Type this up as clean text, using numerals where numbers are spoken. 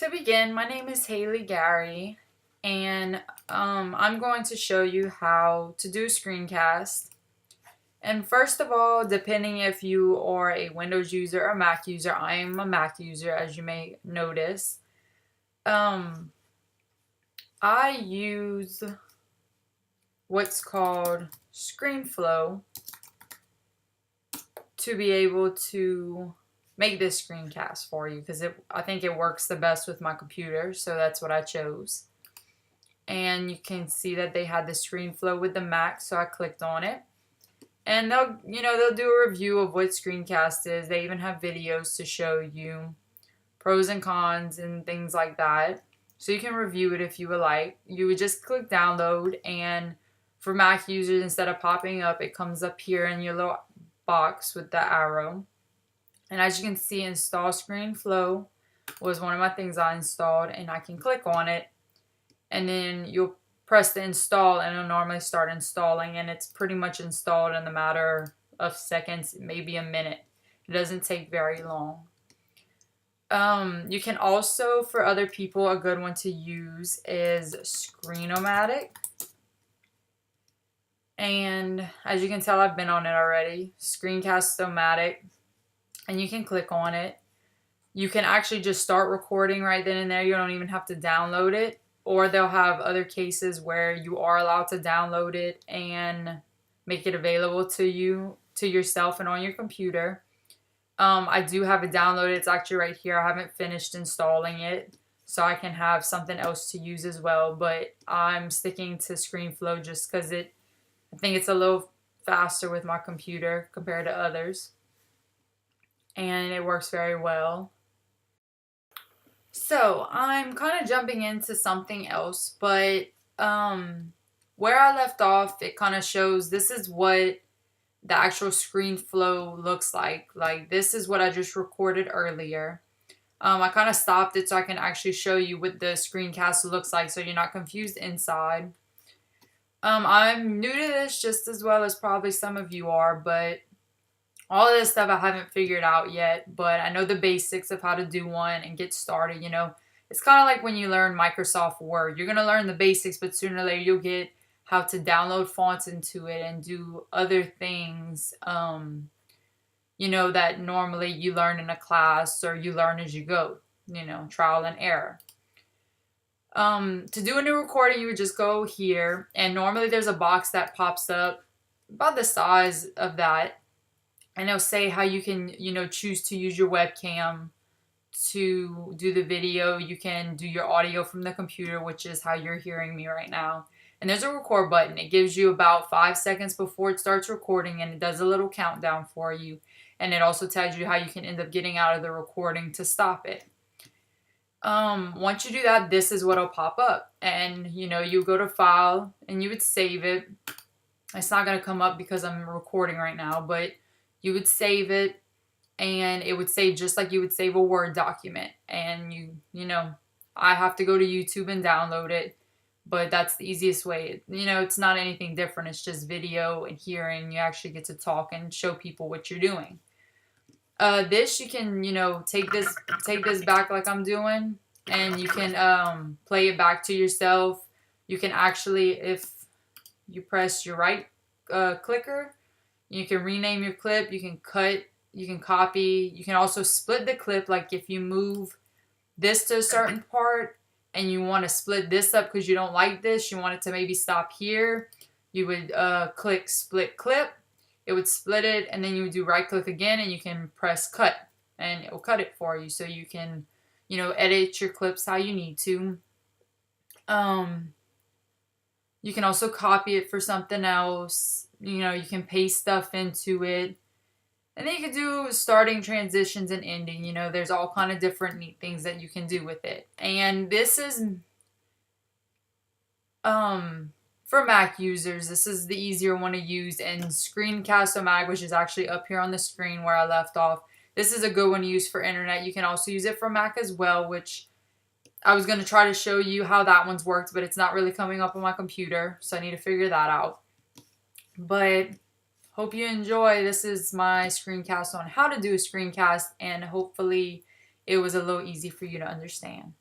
To begin, my name is Haley Gary, and I'm going to show you how to do a screencast. And first of all, depending if you are a Windows user or Mac user, I am a Mac user, as you may notice. I use what's called ScreenFlow to be able to make this screencast for you because I think it works the best with my computer, so that's what I chose. And you can see that they had the ScreenFlow with the Mac, so I clicked on it. And they'll do a review of what Screencast is. They even have videos to show you pros and cons and things like that. So you can review it if you would like. You would just click download, and for Mac users, instead of popping up, it comes up here in your little box with the arrow. And as you can see, install ScreenFlow was one of my things I installed, and I can click on it, and then you'll press the install, and it'll normally start installing, and it's pretty much installed in a matter of seconds, maybe a minute. It doesn't take very long. You can also, for other people, a good one to use is Screenomatic. And as you can tell, I've been on it already. Screencast-O-Matic. And you can click on it. You can actually just start recording right then and there. You don't even have to download it. Or they'll have other cases where you are allowed to download it and make it available to you, to yourself and on your computer. I do have it downloaded. It's actually right here. I haven't finished installing it, so I can have something else to use as well. But I'm sticking to ScreenFlow just because I think it's a little faster with my computer compared to others. And it works very well. So I'm kind of jumping into something else, but where I left off, it kind of shows this is what the actual ScreenFlow looks like. Like, this is what I just recorded earlier. I kind of stopped it so I can actually show you what the screencast looks like so you're not confused inside. I'm new to this just as well as probably some of you are, but all of this stuff I haven't figured out yet, but I know the basics of how to do one and get started. You know, it's kind of like when you learn Microsoft Word. You're going to learn the basics, but sooner or later you'll get how to download fonts into it and do other things, you know, that normally you learn in a class or you learn as you go, you know, trial and error. To do a new recording, you would just go here, and normally there's a box that pops up about the size of that. And it'll say how you can, you know, choose to use your webcam to do the video. You can do your audio from the computer, which is how you're hearing me right now. And there's a record button. It gives you about 5 seconds before it starts recording, and it does a little countdown for you. And it also tells you how you can end up getting out of the recording to stop it. Once you do that, this is what will pop up. And, you know, you go to File, and you would save it. It's not going to come up because I'm recording right now, but you would save it, and it would save just like you would save a Word document. And you know, I have to go to YouTube and download it, but that's the easiest way. You know, it's not anything different. It's just video and hearing. You actually get to talk and show people what you're doing. This, you can, you know, take this back like I'm doing, and you can play it back to yourself. You can actually, if you press your right clicker, you can rename your clip, you can cut, you can copy, you can also split the clip. Like if you move this to a certain part and you want to split this up because you don't like this, you want it to maybe stop here, you would click split clip, it would split it, and then you would do right click again and you can press cut and it will cut it for you, so you can, you know, edit your clips how you need to. You can also copy it for something else. You know, you can paste stuff into it. And then you can do starting, transitions, and ending. You know, there's all kind of different neat things that you can do with it. And this is, for Mac users, this is the easier one to use. And Screencast-O-Matic, which is actually up here on the screen where I left off, this is a good one to use for internet. You can also use it for Mac as well, which I was going to try to show you how that one's worked, but it's not really coming up on my computer, so I need to figure that out. But hope you enjoy. This is my screencast on how to do a screencast, and hopefully it was a little easy for you to understand.